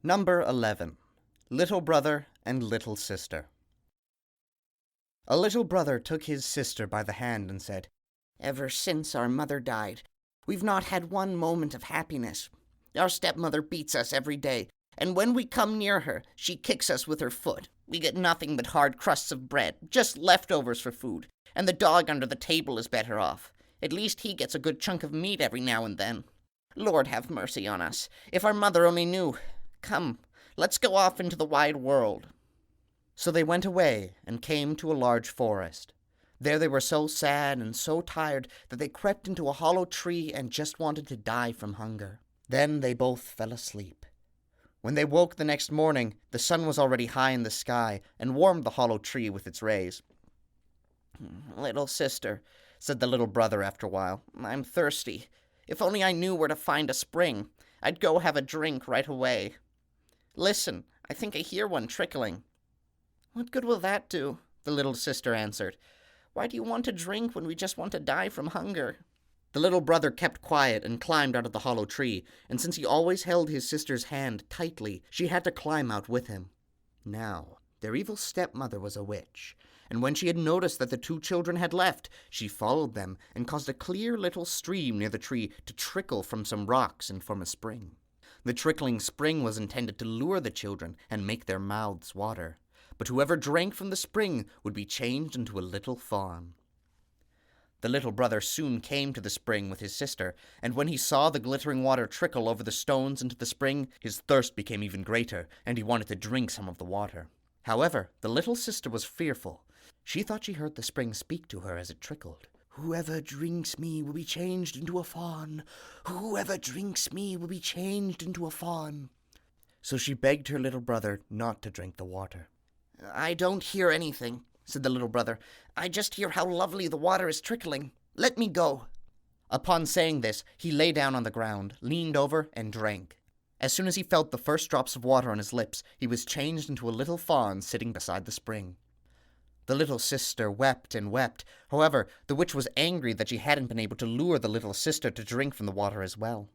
Number 11. Little Brother and Little Sister. A little brother took his sister by the hand and said, "Ever since our mother died, we've not had one moment of happiness. Our stepmother beats us every day, and when we come near her, she kicks us with her foot. We get nothing but hard crusts of bread, just leftovers for food, and the dog under the table is better off. At least he gets a good chunk of meat every now and then. Lord have mercy on us, if our mother only knew. Come, let's go off into the wide world." So they went away and came to a large forest. There they were so sad and so tired that they crept into a hollow tree and just wanted to die from hunger. Then they both fell asleep. When they woke the next morning, the sun was already high in the sky and warmed the hollow tree with its rays. "Little sister," said the little brother after a while, "I'm thirsty. If only I knew where to find a spring, I'd go have a drink right away. Listen, I think I hear one trickling." "What good will that do?" the little sister answered. "Why do you want to drink when we just want to die from hunger?" The little brother kept quiet and climbed out of the hollow tree, and since he always held his sister's hand tightly, she had to climb out with him. Now, their evil stepmother was a witch, and when she had noticed that the two children had left, she followed them and caused a clear little stream near the tree to trickle from some rocks and form a spring. The trickling spring was intended to lure the children and make their mouths water, but whoever drank from the spring would be changed into a little fawn. The little brother soon came to the spring with his sister, and when he saw the glittering water trickle over the stones into the spring, his thirst became even greater, and he wanted to drink some of the water. However, the little sister was fearful. She thought she heard the spring speak to her as it trickled. "Whoever drinks me will be changed into a fawn. Whoever drinks me will be changed into a fawn." So she begged her little brother not to drink the water. "I don't hear anything," said the little brother. "I just hear how lovely the water is trickling. Let me go." Upon saying this, he lay down on the ground, leaned over, and drank. As soon as he felt the first drops of water on his lips, he was changed into a little fawn sitting beside the spring. The little sister wept and wept. However, the witch was angry that she hadn't been able to lure the little sister to drink from the water as well.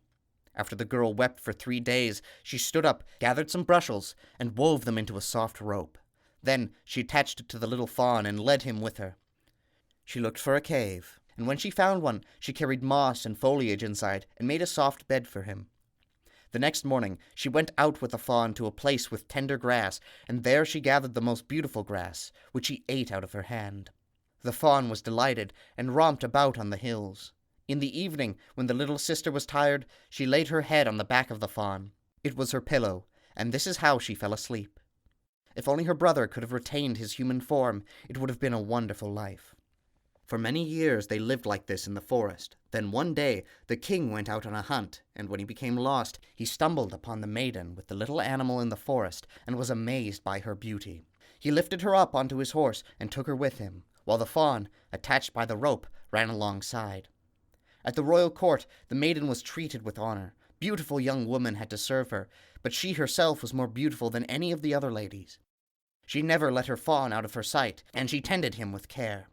After the girl wept for 3 days, she stood up, gathered some brushels, and wove them into a soft rope. Then she attached it to the little fawn and led him with her. She looked for a cave, and when she found one, she carried moss and foliage inside and made a soft bed for him. The next morning, she went out with the fawn to a place with tender grass, and there she gathered the most beautiful grass, which he ate out of her hand. The fawn was delighted and romped about on the hills. In the evening, when the little sister was tired, she laid her head on the back of the fawn. It was her pillow, and this is how she fell asleep. If only her brother could have retained his human form, it would have been a wonderful life. For many years they lived like this in the forest. Then one day the king went out on a hunt, and when he became lost, he stumbled upon the maiden with the little animal in the forest, and was amazed by her beauty. He lifted her up onto his horse and took her with him, while the fawn, attached by the rope, ran alongside. At the royal court, the maiden was treated with honor. Beautiful young women had to serve her, but she herself was more beautiful than any of the other ladies. She never let her fawn out of her sight, and she tended him with care.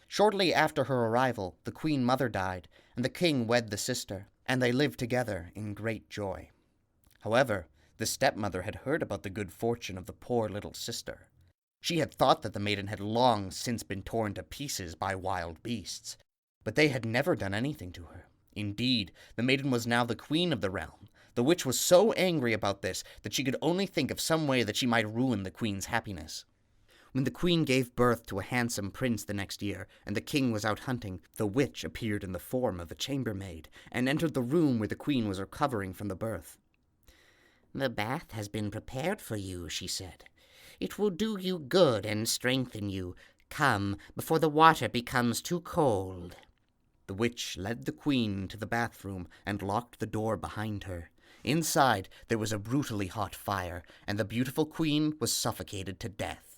Shortly after her arrival, the queen mother died, and the king wed the sister, and they lived together in great joy. However, the stepmother had heard about the good fortune of the poor little sister. She had thought that the maiden had long since been torn to pieces by wild beasts, but they had never done anything to her. Indeed, the maiden was now the queen of the realm. The witch was so angry about this that she could only think of some way that she might ruin the queen's happiness. When the queen gave birth to a handsome prince the next year, and the king was out hunting, the witch appeared in the form of a chambermaid, and entered the room where the queen was recovering from the birth. "The bath has been prepared for you," she said. "It will do you good and strengthen you. Come, before the water becomes too cold." The witch led the queen to the bathroom and locked the door behind her. Inside, there was a brutally hot fire, and the beautiful queen was suffocated to death.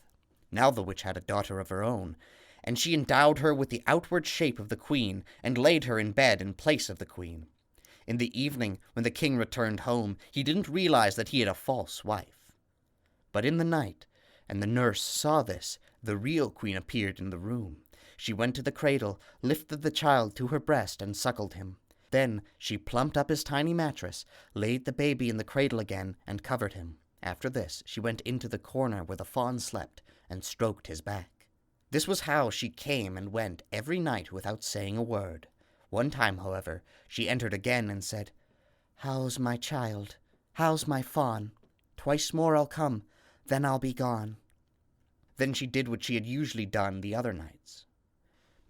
Now the witch had a daughter of her own, and she endowed her with the outward shape of the queen, and laid her in bed in place of the queen. In the evening, when the king returned home, he didn't realize that he had a false wife. But in the night, and the nurse saw this, the real queen appeared in the room. She went to the cradle, lifted the child to her breast, and suckled him. Then she plumped up his tiny mattress, laid the baby in the cradle again, and covered him. After this, she went into the corner where the fawn slept and stroked his back. This was how she came and went every night without saying a word. One time, however, she entered again and said, "How's my child? How's my fawn? Twice more I'll come, then I'll be gone." Then she did what she had usually done the other nights.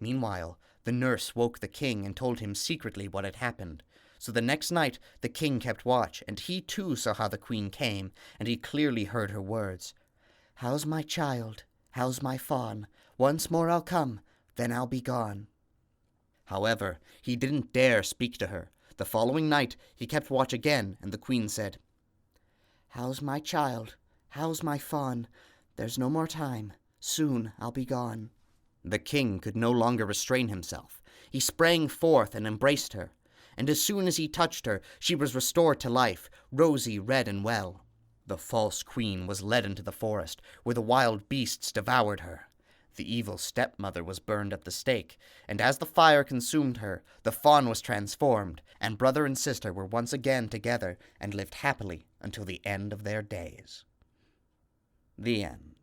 Meanwhile, the nurse woke the king and told him secretly what had happened. So the next night the king kept watch, and he too saw how the queen came, and he clearly heard her words. "How's my child? How's my fawn? Once more I'll come, then I'll be gone." However, he didn't dare speak to her. The following night he kept watch again, and the queen said, "How's my child? How's my fawn? There's no more time. Soon I'll be gone." The king could no longer restrain himself. He sprang forth and embraced her, and as soon as he touched her, she was restored to life, rosy, red, and well. The false queen was led into the forest, where the wild beasts devoured her. The evil stepmother was burned at the stake, and as the fire consumed her, the fawn was transformed, and brother and sister were once again together and lived happily until the end of their days. The end.